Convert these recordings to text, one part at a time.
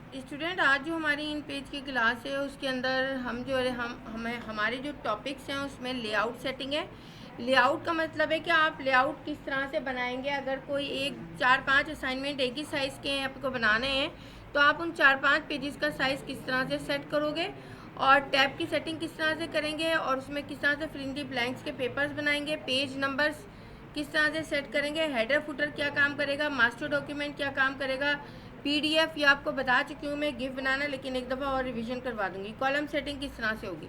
Student, आज जो हमारी इन पेज की क्लास है उसके अंदर हम जो है हमारे जो टॉपिक्स हैं उसमें लेआउट सेटिंग है। लेआउट का मतलब है कि आप लेआउट किस तरह से बनाएंगे। अगर कोई एक 4-5 असाइनमेंट एक ही साइज़ के आपको बनाने हैं तो आप उन 4-5 पेजेस का साइज़ किस तरह से सेट करोगे और टैब की सेटिंग किस तरह से करेंगे और उसमें किस तरह से फिल इन दी ब्लैंक्स के पेपर्स बनाएंगे, पेज नंबर्स किस तरह से सेट करेंगे, हेडर फुटर क्या काम करेगा, मास्टर डॉक्यूमेंट क्या काम करेगा, पीडीएफ या आपको बता चुकी हूँ मैं गिव बनाना, लेकिन एक दफ़ा और रिवीजन करवा दूँगी। कॉलम सेटिंग किस तरह से होगी,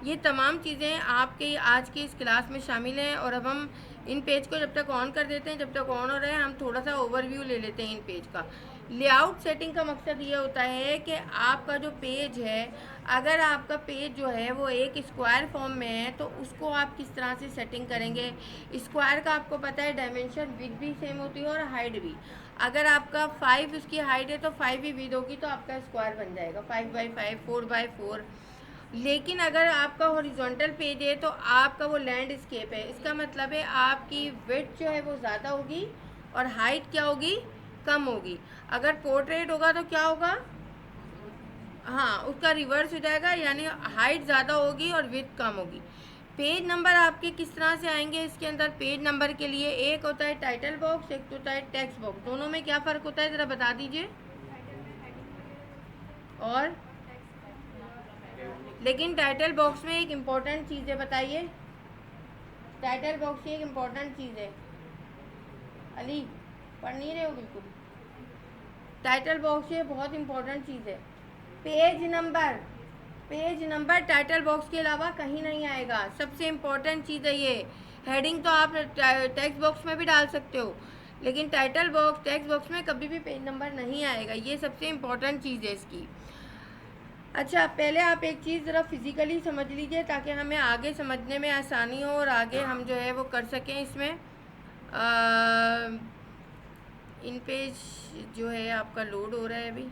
ये तमाम चीज़ें आपके आज की इस क्लास में शामिल हैं। और अब हम इन पेज को जब तक ऑन कर देते हैं, जब तक ऑन हो रहे हैं हम थोड़ा सा ओवरव्यू ले लेते हैं इन पेज का। लेआउट सेटिंग का मकसद ये होता है कि आपका जो पेज है, अगर आपका पेज जो है वो एक स्क्वायर फॉर्म में है तो उसको आप किस तरह से सेटिंग करेंगे। स्क्वायर का आपको पता है डायमेंशन विड्थ भी सेम होती है और हाइट भी। अगर आपका 5 उसकी हाइट है तो 5 ही विड्थ होगी तो आपका स्क्वायर बन जाएगा 5x5, 4x4। लेकिन अगर आपका हॉरिजॉन्टल पेज है तो आपका वो लैंडस्केप है, इसका मतलब है आपकी विड्थ जो है वो ज़्यादा होगी और हाइट क्या होगी, कम होगी। अगर पोर्ट्रेट होगा तो क्या होगा, हाँ उसका रिवर्स हो जाएगा, यानी हाइट ज़्यादा होगी और विड्थ कम होगी। पेज नंबर आपके किस तरह से आएंगे इसके अंदर। पेज नंबर के लिए एक होता है टाइटल बॉक्स, एक होता है टेक्स्ट बॉक्स। दोनों में क्या फ़र्क होता है ज़रा बता दीजिए। और लेकिन टाइटल बॉक्स में एक इम्पॉर्टेंट चीज़ है, बताइए। टाइटल बॉक्स की एक इम्पॉर्टेंट चीज़ है। अली, पढ़ नहीं रहे हो बिल्कुल। टाइटल बॉक्स ये बहुत इम्पोर्टेंट चीज़ है। Page number, page number title box के अलावा कहीं नहीं आएगा, सबसे इम्पोर्टेंट चीज़ है ये। हेडिंग तो आप टेक्स्ट बॉक्स में भी डाल सकते हो, लेकिन टाइटल बॉक्स टेक्स्ट बॉक्स में कभी भी पेज नंबर नहीं आएगा, ये सबसे इम्पोर्टेंट चीज़ है इसकी। अच्छा, पहले आप एक चीज़ ज़रा फिज़िकली समझ लीजिए ताकि हमें आगे समझने में आसानी हो और आगे हम जो है वो कर सकें इसमें। इन पेज जो है आपका लोड हो रहा है अभी,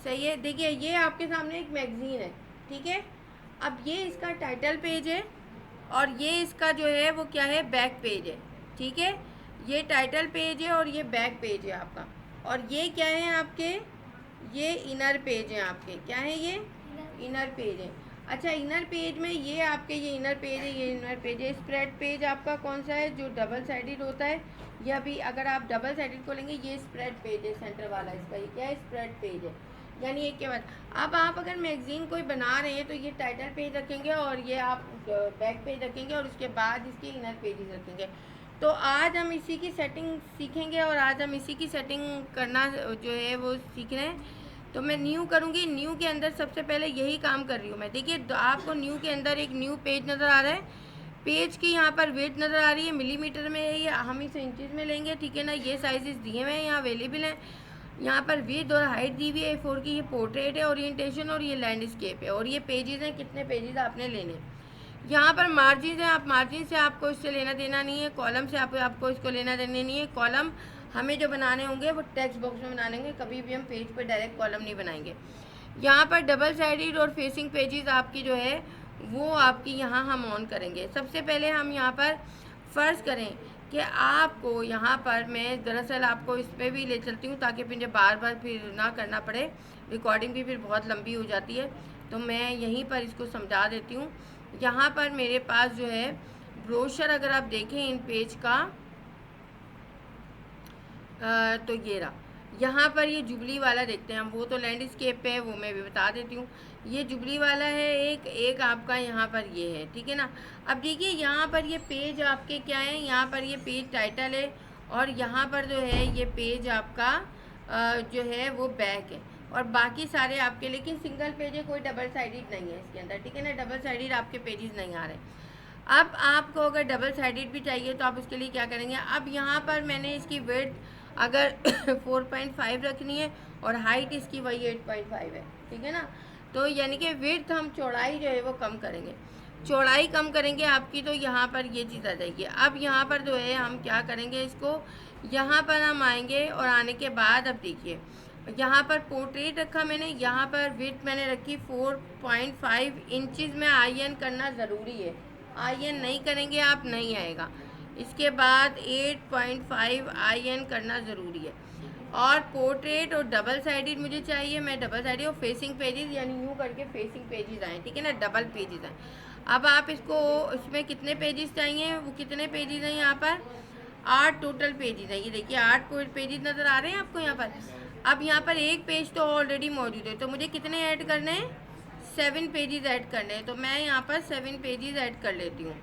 सही है। देखिए ये आपके सामने एक मैगज़ीन है, ठीक है। अब ये इसका टाइटल पेज है और ये इसका जो है वो क्या है, बैक पेज है, ठीक है। ये टाइटल पेज है और ये बैक पेज है आपका। और ये क्या है आपके, ये इनर पेज है आपके। क्या है ये, इनर पेज है। अच्छा, इनर पेज में ये आपके ये इनर पेज है, ये इनर पेज है। स्प्रेड पेज आपका कौन सा है, जो डबल साइडेड होता है। ये अभी अगर आप डबल साइडेड खोलेंगे ये स्प्रेड पेज है, सेंटर वाला इसका ये क्या है, स्प्रेड पेज है। यानी एक के बाद अब आप अगर मैगज़ीन कोई बना रहे हैं तो ये टाइटल पेज रखेंगे और ये आप बैक पेज रखेंगे और उसके बाद इसके इनर पेजेस रखेंगे। तो आज हम इसी की सेटिंग सीखेंगे और आज हम इसी की सेटिंग करना जो है वो सीख रहे हैं। तो मैं न्यू करूँगी, न्यू के अंदर सबसे पहले यही काम कर रही हूँ मैं। देखिए तो आपको न्यू के अंदर एक न्यू पेज नज़र आ रहा है, पेज की यहाँ पर वेट नज़र आ रही है, मिलीमीटर में है, ये हम इसे इंचज़ में लेंगे, ठीक है ना। ये साइजेस दिए हुए हैं यहाँ अवेलेबल हैं। यहाँ पर विड्थ और हाइट दी हुई है A4 की, ये पोर्ट्रेट है, ओरिएंटेशन और ये लैंडस्केप है। और ये पेजेस हैं, कितने पेजेस आपने लेने। यहाँ पर मार्जिन है, आप मार्जिन से आपको इससे लेना देना नहीं है। कॉलम से आपको इसको लेना देना नहीं है। कॉलम हमें जो बनाने होंगे वो टेक्स्ट बॉक्स में बनाने होंगे, कभी भी हम पेज पर डायरेक्ट कॉलम नहीं बनाएंगे। यहाँ पर डबल साइडेड और फेसिंग पेजेस आपकी जो है वो आपकी यहाँ हम ऑन करेंगे। सबसे पहले हम यहाँ पर फ़र्ज़ करें कि आपको यहाँ पर मैं दरअसल आपको इस पर भी ले चलती हूँ ताकि मुझे बार बार फिर ना करना पड़े, रिकॉर्डिंग भी फिर बहुत लंबी हो जाती है, तो मैं यहीं पर इसको समझा देती हूँ। यहाँ पर मेरे पास जो है ब्रोशर अगर आप देखें इन पेज का तो ये रहा। यहाँ पर ये जुबली वाला देखते हैं हम, वो तो लैंडस्केप पे है, वो मैं भी बता देती हूँ। ये जुबली वाला है, एक आपका यहाँ पर ये है, ठीक है ना। अब देखिए यहाँ पर ये पेज आपके क्या है, यहाँ पर ये पेज टाइटल है और यहाँ पर जो है ये पेज आपका जो है वो बैक है और बाकी सारे आपके, लेकिन सिंगल पेज है, कोई डबल साइडेड नहीं है इसके अंदर, ठीक है ना। डबल साइडेड आपके पेजेस नहीं आ रहे। अब आपको अगर डबल साइडेड भी चाहिए तो आप उसके लिए क्या करेंगे, अब यहाँ पर मैंने इसकी विड्थ अगर 4.5 रखनी है और हाइट इसकी वही 8.5 है, ठीक है ना। तो यानी कि विड्थ हम चौड़ाई जो है वो कम करेंगे, चौड़ाई कम करेंगे आपकी, तो यहाँ पर ये चीज़ आ जाएगी। अब यहाँ पर जो है हम क्या करेंगे, इसको यहाँ पर हम आएंगे और आने के बाद अब देखिए यहाँ पर पोर्ट्रेट रखा मैंने, यहाँ पर विड्थ मैंने रखी 4.5 इंचज़ में आईएन करना ज़रूरी है, आईएन नहीं करेंगे आप नहीं आएगा। इसके बाद 8.5 आईएन करना ज़रूरी है। और पोर्ट्रेट और डबल साइडेड मुझे चाहिए, मैं डबल साइडेड और फेसिंग पेजेस यानी यूँ करके फेसिंग पेजेस आए, ठीक है ना, डबल पेजेस आए। अब आप इसको इसमें कितने पेजेस चाहिए, वो कितने पेजेस हैं यहाँ पर, 8 टोटल पेजेस हैं। ये देखिए 8 पेजेस नज़र आ रहे हैं आपको यहाँ पर। अब यहाँ पर एक पेज तो ऑलरेडी मौजूद है, तो मुझे कितने ऐड करने हैं, 7 पेजेस ऐड करने हैं। तो मैं यहाँ पर 7 पेजेस ऐड कर लेती हूँ,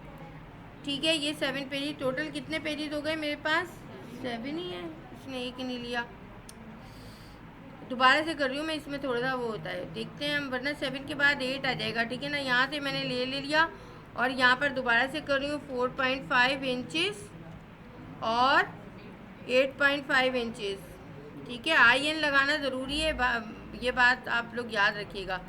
ठीक है। ये 7 पेजेस, टोटल कितने पेजेस हो गए मेरे पास, 7 ही है, इसने एक ही नहीं लिया। दोबारा से कर रही हूँ मैं, इसमें थोड़ा सा वो होता है, देखते हैं हम, वरना 7 के बाद 8 आ जाएगा, ठीक है ना। यहाँ से मैंने ले लिया और यहाँ पर दोबारा से कर रही हूँ 4.5 इंचज़ और 8.5 इंचज़, ठीक है। IN लगाना ज़रूरी है, ये बात आप लोग याद रखिएगा।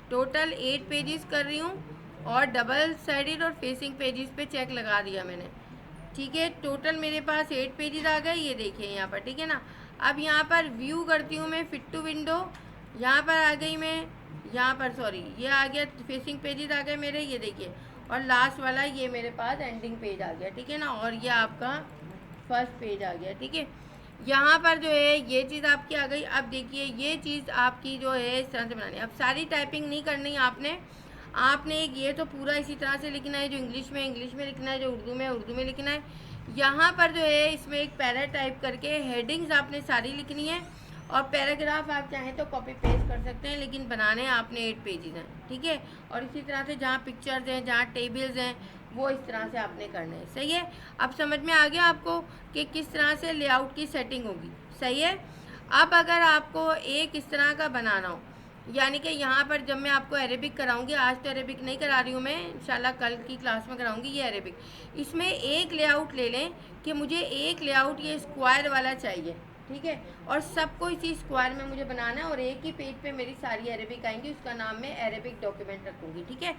टोटल 8 पेजेस कर रही हूँ और डबल साइडेड और फेसिंग पेजेस पे चेक लगा दिया मैंने, ठीक है। टोटल मेरे पास 8 पेजेस आ गए, ये देखिए यहाँ पर, ठीक है ना। अब यहाँ पर व्यू करती हूँ मैं, फिट टू विंडो, यहाँ पर आ गई मैं, यहाँ पर सॉरी ये आ गया, फेसिंग पेजेस आ गए मेरे, ये देखिए। और लास्ट वाला ये मेरे पास एंडिंग पेज आ गया, ठीक है ना। और ये आपका फर्स्ट पेज आ गया, ठीक है। यहाँ पर जो है ये चीज़ आपकी आ गई। अब देखिए ये चीज़ आपकी जो है इस तरह से बनानी है। अब सारी टाइपिंग नहीं करनी आपने ये तो पूरा इसी तरह से लिखना है, जो इंग्लिश में लिखना है, जो उर्दू में उर्दू में लिखना है। यहाँ पर जो है इसमें एक पैरा टाइप करके हेडिंग्स आपने सारी लिखनी है, और पैराग्राफ आप चाहें तो कॉपी पेस्ट कर सकते हैं, लेकिन बनाने आपने 8 पेजेस हैं, ठीक है। और इसी तरह से जहाँ पिक्चर्स हैं, जहाँ टेबल्स हैं, वो इस तरह से आपने करना है, सही है। अब समझ में आ गया आपको कि किस तरह से लेआउट की सेटिंग होगी, सही है। अब अगर आपको एक इस तरह का बनाना हो, यानी कि यहाँ पर जब मैं आपको अरेबिक कराऊंगी, आज तो अरेबिक नहीं करा रही हूँ मैं, इंशाल्लाह कल की क्लास में कराऊंगी ये अरेबिक। इसमें एक लेआउट ले लें कि मुझे एक लेआउट ये स्क्वायर वाला चाहिए, ठीक है, और सबको इसी स्क्वायर में मुझे बनाना है, और एक ही पेज पे मेरी सारी अरेबिक आएंगी, उसका नाम मैं अरेबिक डॉक्यूमेंट रखूँगी, ठीक है।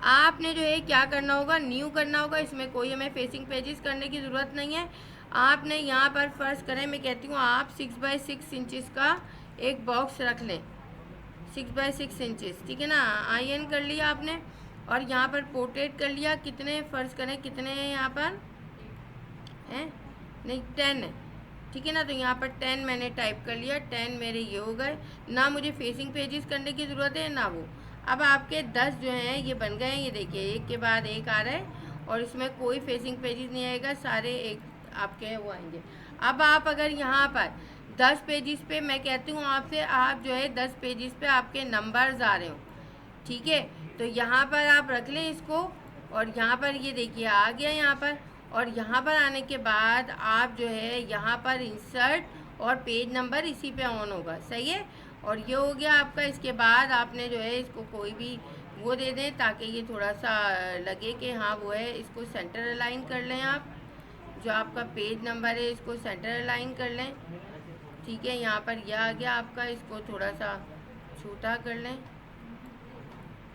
आपने जो है क्या करना होगा, न्यू करना होगा, इसमें कोई हमें फेसिंग पेजेस करने की ज़रूरत नहीं है। आपने यहाँ पर फर्स्ट करें, मैं कहती हूँ आप 6x6 इंचज़ का एक बॉक्स रख लें, 6x6 इंचज़, ठीक है ना। IN कर लिया आपने, और यहाँ पर पोर्ट्रेट कर लिया। कितने फ़र्ज करें, कितने हैं यहाँ पर, हैं नहीं 10 है, ठीक है ना। तो यहाँ पर 10 मैंने टाइप कर लिया, 10 मेरे ये हो गए ना। मुझे फेसिंग पेजेस करने की ज़रूरत है ना वो। अब आपके 10 जो हैं ये बन गए हैं, ये देखिए एक के बाद एक आ रहा है, और इसमें कोई फेसिंग पेजेस नहीं आएगा, सारे एक आपके वो आएंगे। अब आप अगर यहाँ पर 10 पेजेस पे, मैं कहती हूँ आपसे, आप जो है 10 पेजेस पे आपके नंबर्स आ रहे हो, ठीक है, तो यहाँ पर आप रख लें इसको, और यहाँ पर ये देखिए आ गया यहाँ पर। और यहाँ पर आने के बाद आप जो है यहाँ पर इंसर्ट और पेज नंबर इसी पे ऑन होगा, सही है। और ये हो गया आपका। इसके बाद आपने जो है इसको कोई भी वो दे दें ताकि ये थोड़ा सा लगे कि हाँ वो है। इसको सेंटर अलाइन कर लें आप, जो आपका पेज नंबर है इसको सेंटर अलाइन कर लें, ठीक है। यहाँ पर यह आ गया आपका, इसको थोड़ा सा छोटा कर लें,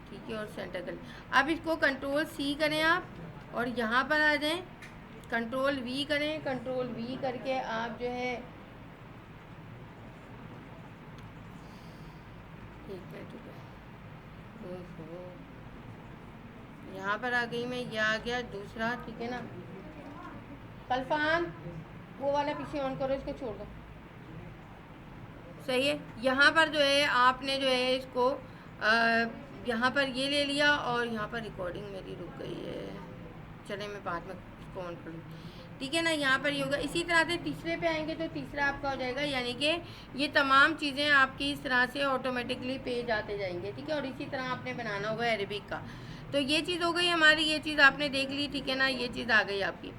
ठीक है, और सेंटर कर लें। अब इसको Ctrl+C करें आप, और यहाँ पर आ जाएं, Ctrl+V करें, Ctrl+V करके आप जो है, एक मिनट यहाँ पर आ गई मैं, यह आ गया दूसरा, ठीक है ना। कल्फान वो वाला पीछे ऑन करो, इसको छोड़ दो, सही है। यहाँ पर जो है आपने जो है इसको यहाँ पर ये ले लिया, और यहाँ पर रिकॉर्डिंग मेरी रुक गई है, चले मैं बाद में इसको ऑन कर लूँ, ठीक है ना। यहाँ पर ये होगा। इसी तरह से तीसरे पे आएंगे तो तीसरा आपका हो जाएगा, यानी कि ये तमाम चीज़ें आपकी इस तरह से ऑटोमेटिकली पेज आते जाएंगे, ठीक है। और इसी तरह आपने बनाना होगा अरेबिक का। तो ये चीज़ हो गई हमारी, ये चीज़ आपने देख ली, ठीक है ना, ये चीज़ आ गई आपकी।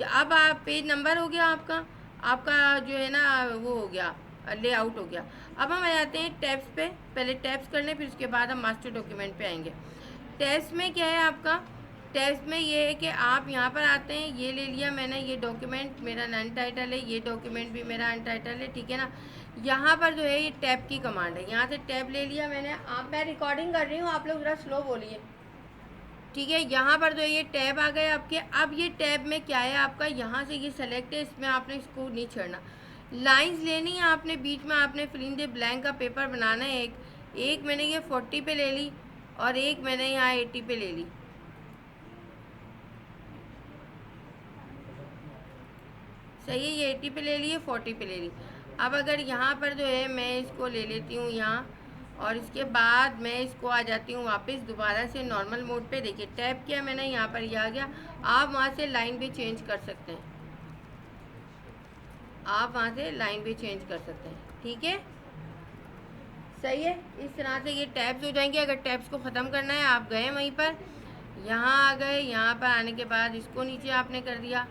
अब आप पेज नंबर हो गया आपका जो है ना वो हो गया, लेआउट हो गया। अब हम आ जाते हैं टैब्स पे, पहले टैब्स कर लें, फिर उसके बाद हम मास्टर डॉक्यूमेंट पे आएंगे। टैब्स में क्या है आपका, टैब्स में ये है कि आप यहाँ पर आते हैं, ये ले लिया मैंने, ये डॉक्यूमेंट मेरा अनटाइटल है, ये डॉक्यूमेंट भी मेरा अनटाइटल है, ठीक है ना। यहाँ पर जो है ये टैब की कमांड है, यहाँ से टैब ले लिया मैंने। मैं रिकॉर्डिंग कर रही हूँ, आप लोग ज़रा स्लो बोलिए, ठीक है। यहाँ पर जो ये टैब आ गए आपके। अब ये टैब में क्या है आपका, यहाँ से ये सेलेक्ट है, इसमें आपने इसको नहीं छेड़ना। लाइंस लेनी है आपने, बीच में आपने फिल इन द ब्लैंक का पेपर बनाना है। एक मैंने ये 40 पे ले ली, और एक मैंने यहाँ 80 पे ले ली, सही है। ये 80 पे ले ली, 40 पे ले ली। अब अगर यहाँ पर जो है मैं इसको ले लेती हूँ यहाँ, और इसके बाद मैं इसको आ जाती हूँ वापस दोबारा से नॉर्मल मोड पे। देखिए टैप किया मैंने, यहाँ पर ये आ गया। आप वहाँ से लाइन भी चेंज कर सकते हैं, आप वहाँ से लाइन भी चेंज कर सकते हैं, ठीक है, सही है। इस तरह से ये टैब्स हो जाएंगे। अगर टैब्स को ख़त्म करना है, आप गए वहीं पर, यहाँ आ गए, यहाँ पर आने के बाद इसको नीचे आपने कर दिया,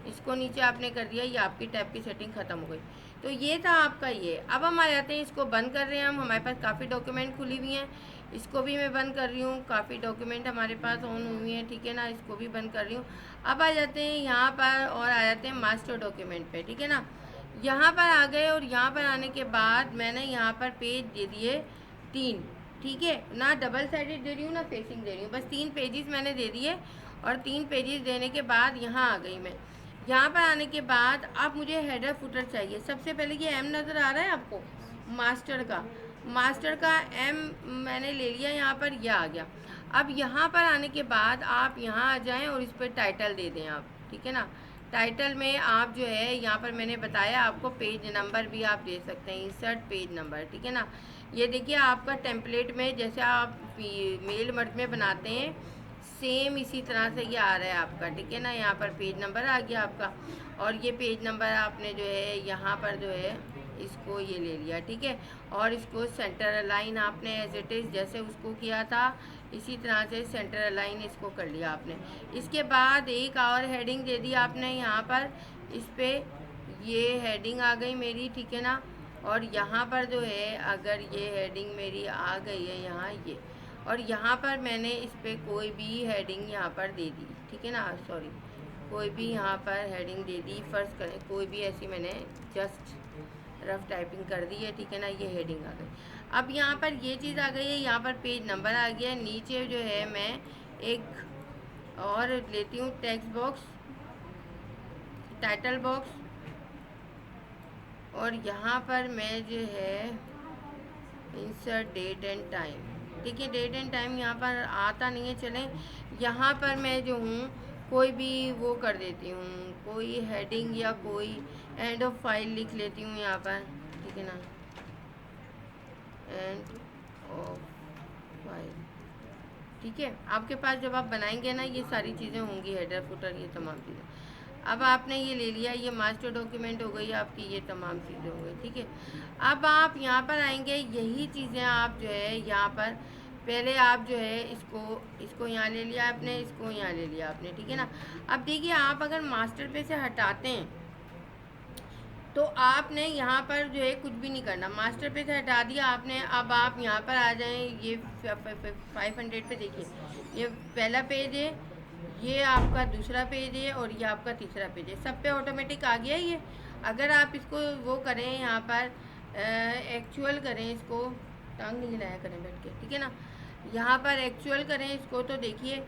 इसको नीचे आपने कर दिया, ये आपकी टैब की सेटिंग ख़त्म हो गई। तो ये था आपका ये। अब हम आ जाते हैं, इसको बंद कर रहे हैं हम। हमारे पास काफ़ी डॉक्यूमेंट खुली हुई हैं, इसको भी मैं बंद कर रही हूँ। काफ़ी डॉक्यूमेंट हमारे पास ऑन हुई हैं, ठीक है ना, इसको भी बंद कर रही हूँ। अब आ जाते हैं यहाँ पर और आ जाते हैं मास्टर डॉक्यूमेंट पे, ठीक है ना। यहाँ पर आ गए और यहाँ पर आने के बाद मैंने यहाँ पर पेज दे दिए 3, ठीक है ना। डबल साइडेड दे रही हूँ ना फेसिंग दे रही हूँ, बस 3 पेजेस मैंने दे दिए। और 3 पेजेस देने के बाद यहाँ आ गई मैं। यहाँ पर आने के बाद अब मुझे हेडर फुटर चाहिए। सबसे पहले ये एम नज़र आ रहा है आपको, मास्टर का एम मैंने ले लिया, यहाँ पर यह आ गया। अब यहाँ पर आने के बाद आप यहाँ आ जाएं और इस पर टाइटल दे दें आप, ठीक है ना। टाइटल में आप जो है यहाँ पर मैंने बताया आपको पेज नंबर भी आप दे सकते हैं, इंसर्ट पेज नंबर, ठीक है ना। ये देखिए आपका टेम्पलेट में जैसे आप मेल मर्ज में बनाते हैं सेम इसी तरह से ये आ रहा है आपका, ठीक है ना। यहाँ पर पेज नंबर आ गया आपका, और ये पेज नंबर आपने जो है यहाँ पर जो है इसको ये ले लिया, ठीक है। और इसको सेंटर अलाइन आपने एज इट इज़ जैसे उसको किया था इसी तरह से सेंटर अलाइन इसको कर लिया आपने। इसके बाद एक और हेडिंग दे दी आपने यहाँ पर, इस पर ये हेडिंग आ गई मेरी, ठीक है ना। और यहाँ पर जो है अगर ये हेडिंग मेरी आ गई है यहाँ ये, और यहाँ पर मैंने इस पर कोई भी हेडिंग यहाँ पर दे दी, ठीक है ना, सॉरी कोई भी यहाँ पर हेडिंग दे दी, फ़र्ज़ करें कोई भी ऐसी मैंने जस्ट रफ टाइपिंग कर दी है, ठीक है ना। ये हेडिंग आ गई। अब यहाँ पर ये चीज़ आ गई है, यहाँ पर पेज नंबर आ गया। नीचे जो है मैं एक और लेती हूँ टेक्स्ट बॉक्स, टाइटल बॉक्स, और यहाँ पर मैं जो है इंसर्ट डेट एंड टाइम, ठीक है। डेट एंड टाइम यहाँ पर आता नहीं है, चलें यहाँ पर मैं जो हूँ कोई भी वो कर देती हूँ, कोई हेडिंग या कोई एंड ऑफ फाइल लिख लेती हूँ यहाँ पर, ठीक है ना, एंड ऑफ फाइल, ठीक है। आपके पास जब आप बनाएंगे ना ये सारी चीज़ें होंगी, हेडर फुटर ये तमाम चीज़ें। अब आपने ये ले लिया, ये मास्टर डॉक्यूमेंट हो गई आपकी, ये तमाम चीज़ें हो गई, ठीक है। अब आप यहाँ पर आएंगे, यही चीज़ें आप जो है यहाँ पर पहले आप जो है इसको यहाँ ले लिया आपने, इसको यहाँ ले लिया आपने, ठीक है ना। अब देखिए आप अगर मास्टर पे से हटाते हैं तो आपने यहाँ पर जो है कुछ भी नहीं करना, मास्टर पे से हटा दिया आपने। अब आप यहाँ पर आ जाएं, ये 500 पे देखिए ये पहला पेज है, ये आपका दूसरा पेज है, और ये आपका तीसरा पेज है, सब पे ऑटोमेटिक आ गया ये। अगर आप इसको वो करें यहाँ पर एक्चुअल करें, इसको टांग नहीं हिलाया करें बैठ के, ठीक है ना। यहाँ पर एक्चुअल करें इसको तो देखिए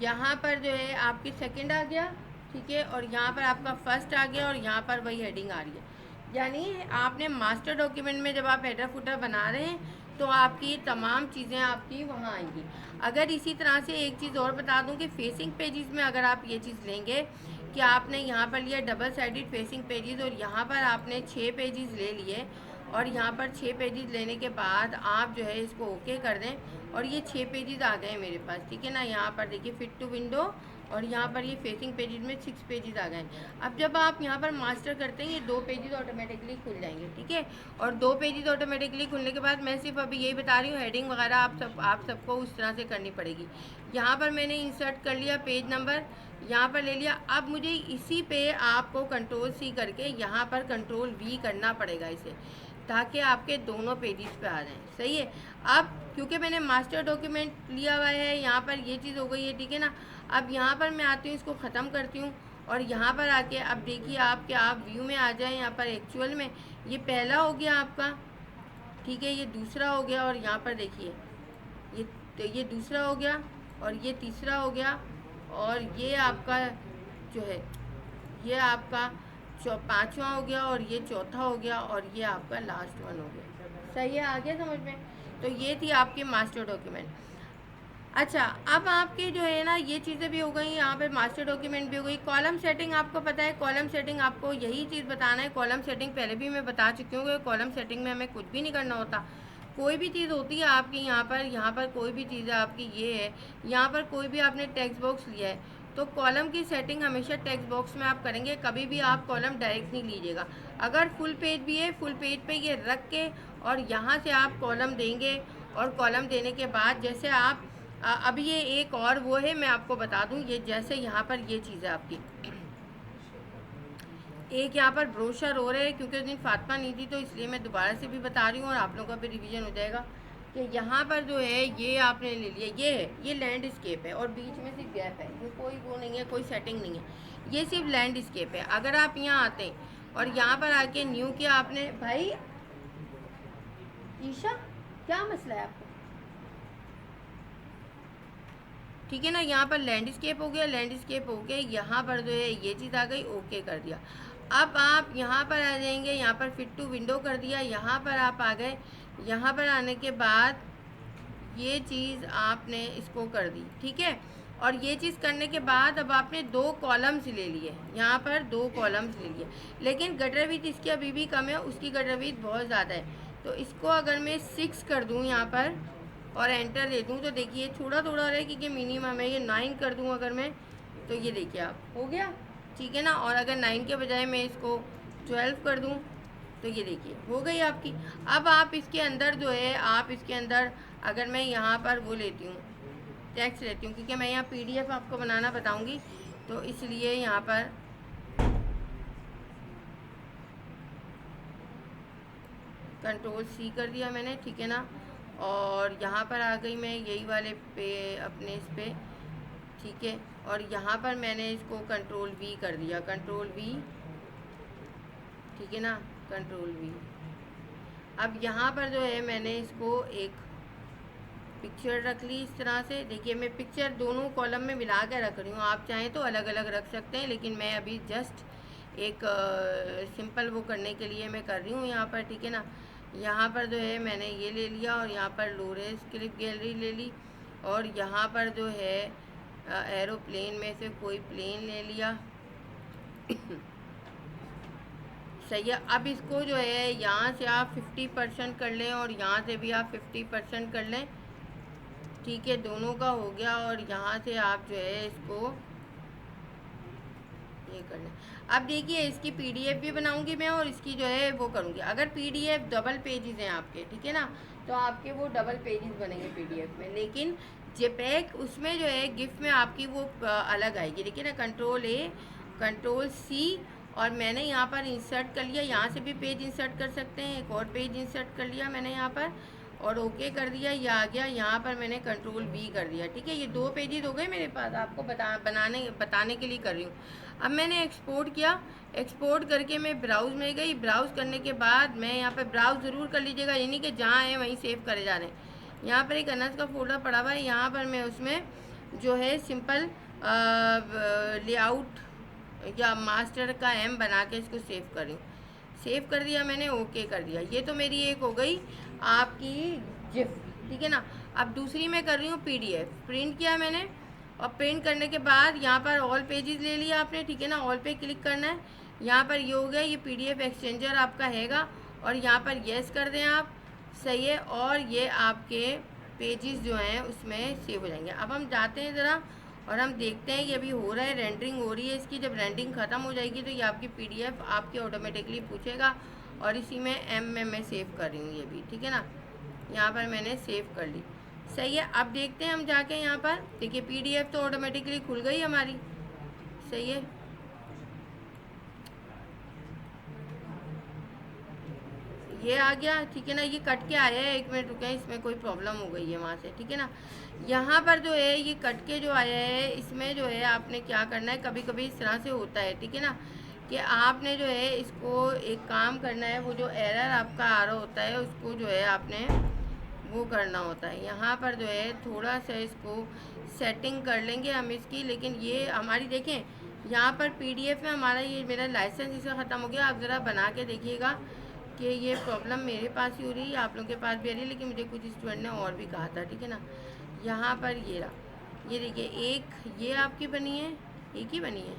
यहाँ पर जो है आपकी सेकंड आ गया, ठीक है, और यहाँ पर आपका फर्स्ट आ गया, और यहाँ पर वही हेडिंग आ रही है। यानी आपने मास्टर डॉक्यूमेंट में जब आप हेडर फुटर बना रहे हैं तो आपकी तमाम चीज़ें आपकी वहाँ आएंगी। अगर इसी तरह से एक चीज़ और बता दूं कि फेसिंग पेजेस में अगर आप ये चीज़ लेंगे कि आपने यहाँ पर लिया डबल साइडेड फेसिंग पेजेस, और यहाँ पर आपने 6 पेजेस ले लिए, और यहाँ पर 6 पेजेस लेने के बाद आप जो है इसको ओके कर दें, और ये 6 पेजेस आ गए मेरे पास, ठीक है ना। यहाँ पर देखिए फिट टू विंडो, और यहाँ पर ये फेसिंग पेजेस में 6 पेजेस आ गए। अब जब आप यहाँ पर मास्टर करते हैं ये 2 पेजेस ऑटोमेटिकली खुल जाएंगे, ठीक है। और 2 पेजेस ऑटोमेटिकली खुलने के बाद मैं सिर्फ अभी यही बता रही हूँ, हेडिंग वगैरह आप सबको उस तरह से करनी पड़ेगी। यहाँ पर मैंने इंसर्ट कर लिया पेज नंबर, यहाँ पर ले लिया। अब मुझे इसी पे आपको कंट्रोल C करके यहाँ पर कंट्रोल V करना पड़ेगा इसे, ताकि आपके दोनों पेजेस पे आ जाएं, सही है। अब क्योंकि मैंने मास्टर डॉक्यूमेंट लिया हुआ है, यहाँ पर ये चीज़ हो गई है, ठीक है ना। अब यहाँ पर मैं आती हूँ, इसको ख़त्म करती हूँ, और यहाँ पर आके अब देखिए आप व्यू में आ जाएं, यहाँ पर एक्चुअल में ये पहला हो गया आपका, ठीक है, ये दूसरा हो गया, और यहाँ पर देखिए ये दूसरा हो गया, और ये तीसरा हो गया, और ये आपका जो है ये आपका 5वां हो गया, और ये चौथा हो गया, और ये आपका लास्ट वन हो गया। सही है, आ गया समझ में। तो ये थी आपकी मास्टर डॉक्यूमेंट। अच्छा, अब आपके जो है ना ये चीज़ें भी हो गई, यहाँ पे मास्टर डॉक्यूमेंट भी हो गई। कॉलम सेटिंग आपको पता है, कॉलम सेटिंग आपको यही चीज़ बताना है। कॉलम सेटिंग पहले भी मैं बता चुकी हूँ कि कॉलम सेटिंग में हमें कुछ भी नहीं करना होता। कोई भी चीज़ होती है आपकी यहाँ पर कोई भी चीज़ है आपकी, ये है यहाँ पर कोई भी आपने टेक्स्ट बॉक्स लिया है तो कॉलम की सेटिंग हमेशा टेक्स्ट बॉक्स में आप करेंगे, कभी भी आप कॉलम डायरेक्ट नहीं लीजिएगा। अगर फुल पेज भी है, फुल पेज पे ये रख के और यहाँ से आप कॉलम देंगे, और कॉलम देने के बाद जैसे आप अभी ये एक और वो है, मैं आपको बता दूं, ये जैसे यहाँ पर ये चीज़ है आपकी, एक यहाँ पर ब्रोशर हो रहा है, क्योंकि उस दिन फातिमा नहीं थी तो इसलिए मैं दोबारा से भी बता रही हूँ और आप लोगों का भी रिवीजन हो जाएगा कि यहाँ पर जो है ये आपने ले लिया, ये है, ये लैंडस्केप है और बीच में सिर्फ गैप है, ये कोई वो नहीं है, कोई सेटिंग नहीं है, ये सिर्फ लैंडस्केप है। अगर आप यहाँ आते हैं और यहाँ पर आके न्यू किया आपने, भाई ईशा क्या मसला है आपको, ठीक है ना। यहाँ पर लैंडस्केप हो गया, लैंडस्केप हो गया, यहाँ पर जो है ये चीज़ आ गई, ओके कर दिया। अब आप यहाँ पर आ जाएंगे, यहाँ पर फिट टू विंडो कर दिया, यहाँ पर आप आ गए, यहाँ पर आने के बाद ये चीज़ आपने इसको कर दी, ठीक है। और ये चीज़ करने के बाद अब आपने 2 कॉलम्स ले लिए, यहाँ पर 2 कॉलम्स ले लिए, लेकिन गटर विथ इसकी अभी भी कम है, उसकी गटर विथ बहुत ज़्यादा है। तो इसको अगर मैं 6 कर दूँ यहाँ पर और एंटर दे दूँ तो देखिए थोड़ा थोड़ा रहा है, क्योंकि मिनिमम है। ये 9 कर दूँ अगर मैं, तो ये देखिए आप हो गया, ठीक है ना। और अगर 9 के बजाय मैं इसको 12 कर दूँ तो ये देखिए हो गई आपकी। अब आप इसके अंदर जो है, आप इसके अंदर अगर मैं यहाँ पर वो लेती हूँ, टेक्स्ट लेती हूँ, क्योंकि मैं यहाँ PDF आपको बनाना बताऊँगी, तो इसलिए यहाँ पर Ctrl+C कर दिया मैंने, ठीक है ना। और यहाँ पर आ गई मैं यही वाले पे, अपने इस पे, ठीक है। और यहाँ पर मैंने इसको Ctrl+V कर दिया, Ctrl+V, ठीक है ना, Ctrl+V। अब यहाँ पर जो है मैंने इसको एक पिक्चर रख ली इस तरह से। देखिए मैं पिक्चर दोनों कॉलम में मिला के रख रही हूँ, आप चाहें तो अलग अलग रख सकते हैं, लेकिन मैं अभी जस्ट एक सिंपल वो करने के लिए मैं कर रही हूँ यहाँ पर, ठीक है ना। यहाँ पर जो है मैंने ये ले लिया और यहाँ पर लोरेंस क्लिप गैलरी ले ली, और यहाँ पर जो है एरोप्लेन में से कोई प्लेन ले लिया सही है। अब इसको जो है यहाँ से आप 50% कर लें और यहाँ से भी आप 50% कर लें, ठीक है, दोनों का हो गया। और यहाँ से आप जो है इसको ये कर लें। अब देखिए इसकी PDF भी बनाऊंगी मैं और इसकी जो है वो करूँगी। अगर PDF डबल पेजेस हैं आपके, ठीक है ना, तो आपके वो डबल पेजेस बनेंगे PDF में, लेकिन JPEG उसमें जो है गिफ्ट में आपकी वो अलग आएगी। देखिए ना, Ctrl+A Ctrl+C, और मैंने यहाँ पर इंसर्ट कर लिया, यहाँ से भी पेज इंसर्ट कर सकते हैं, एक और पेज इंसर्ट कर लिया मैंने यहाँ पर और ओके कर दिया, ये आ गया। यहाँ पर मैंने Ctrl+V कर दिया, ठीक है। ये 2 पेजेस हो गए मेरे पास, आपको बताने के लिए कर रही हूँ। अब मैंने एक्सपोर्ट किया, एक्सपोर्ट करके मैं ब्राउज़ में गई, ब्राउज़ करने के बाद मैं यहाँ पर ब्राउज़ ज़रूर कर लीजिएगा, यानी कि जहाँ है वहीं सेव करे जा रहे हैं। यहाँ पर एक अनस का फोल्डर पड़ा हुआ है, यहाँ पर मैं उसमें जो है सिंपल लेआउट या मास्टर का M बना के इसको सेव कर रही हूँ। सेव कर दिया मैंने, ओके कर दिया। ये तो मेरी एक हो गई आपकी जिफ, ठीक है ना। अब दूसरी मैं कर रही हूँ PDF, प्रिंट किया मैंने, और प्रिंट करने के बाद यहाँ पर ऑल पेजेस ले लिया आपने, ठीक है ना, ऑल पे क्लिक करना है। यहाँ पर ये हो गया, ये PDF एक्सचेंजर आपका हैगा, और यहाँ पर येस कर दें आप, सही है। और ये आपके पेजेस जो हैं उसमें सेव हो जाएंगे। अब हम जाते हैं ज़रा और हम देखते हैं कि अभी हो रहा है, रेंडरिंग हो रही है इसकी। जब रेंडरिंग ख़त्म हो जाएगी तो ये आपकी PDF आपके ऑटोमेटिकली पूछेगा, और इसी में M में मैं सेव कर रही हूँ ये भी, ठीक है ना। यहाँ पर मैंने सेव कर ली, सही है। अब देखते हैं हम जाके यहाँ पर, देखिए PDF तो ऑटोमेटिकली खुल गई हमारी, सही है। ये आ गया, ठीक है ना। ये कट के आया है, 1 मिनट रुके, इसमें कोई प्रॉब्लम हो गई है वहाँ से, ठीक है ना। यहाँ पर जो है ये कट के जो आया है, इसमें जो है आपने क्या करना है, कभी कभी इस तरह से होता है, ठीक है ना, कि आपने जो है इसको एक काम करना है, वो जो एरर आपका आ रहा होता है उसको जो है आपने वो करना होता है। यहाँ पर जो है थोड़ा सा इसको सेटिंग कर लेंगे हम इसकी, लेकिन ये हमारी देखें यहाँ पर PDF में हमारा ये मेरा लाइसेंस इसका ख़त्म हो गया। आप ज़रा बना के देखिएगा कि ये प्रॉब्लम मेरे पास ही हो रही है, आप लोगों के पास भी आ रही है, लेकिन मुझे कुछ स्टूडेंट ने और भी कहा था, ठीक है ना। यहाँ पर ये रहा, ये देखिए एक ये आपकी बनी है, एक ही बनी है,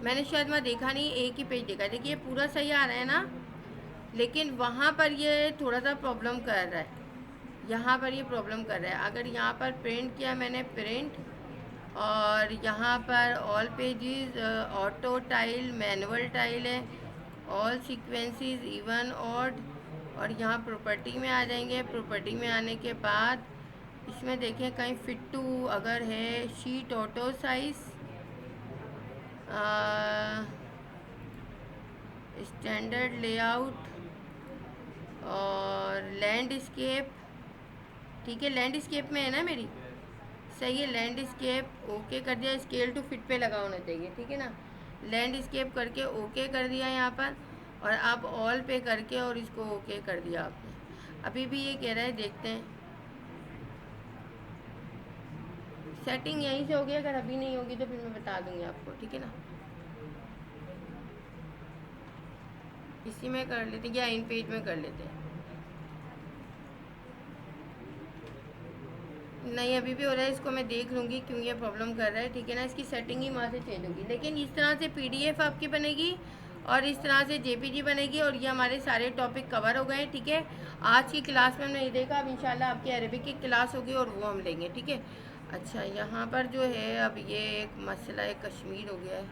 मैंने शायद मैं देखा नहीं, एक ही पेज देखा। देखिए पूरा सही आ रहा है ना, लेकिन वहाँ पर ये थोड़ा सा प्रॉब्लम कर रहा है, यहाँ पर ये प्रॉब्लम कर रहा है। अगर यहाँ पर प्रिंट किया मैंने, प्रिंट, और यहाँ पर all pages, auto tile, manual tile है, ऑल सीक्वेंसेस, इवन, ऑड, और यहाँ प्रॉपर्टी में आ जाएंगे। प्रॉपर्टी में आने के बाद इसमें देखें कहीं फिट टू अगर है, sheet auto size, standard layout और लैंडस्केप, ठीक है, लैंडस्केप में है ना मेरी, सही है, लैंडस्केप ओके कर दिया, स्केल टू फिट पे लगा होना चाहिए, ठीक है ना, लैंडस्केप करके ओके कर दिया यहाँ पर, और आप ऑल पे करके और इसको ओके कर दिया आपने। अभी भी ये कह रहा है, देखते हैं सेटिंग यहीं से होगी, अगर अभी नहीं होगी तो फिर मैं बता दूँगी आपको, ठीक है ना। इसी में कर लेते हैं या इन पेज में कर लेते हैं, नहीं अभी भी हो रहा है, इसको मैं देख लूँगी क्यों ये प्रॉब्लम कर रहा है, ठीक है ना। इसकी सेटिंग ही वहाँ से चेंज होगी, लेकिन इस तरह से पीडीएफ आपकी बनेगी और इस तरह से जेपीजी बनेगी, और ये हमारे सारे टॉपिक कवर हो गए, ठीक है। आज की क्लास में हमने ये देखा, अब इंशाल्लाह आपकी अरबिक की क्लास होगी और वो हम लेंगे, ठीक है। अच्छा यहाँ पर जो है अब ये एक मसला है, कश्मीर हो गया है,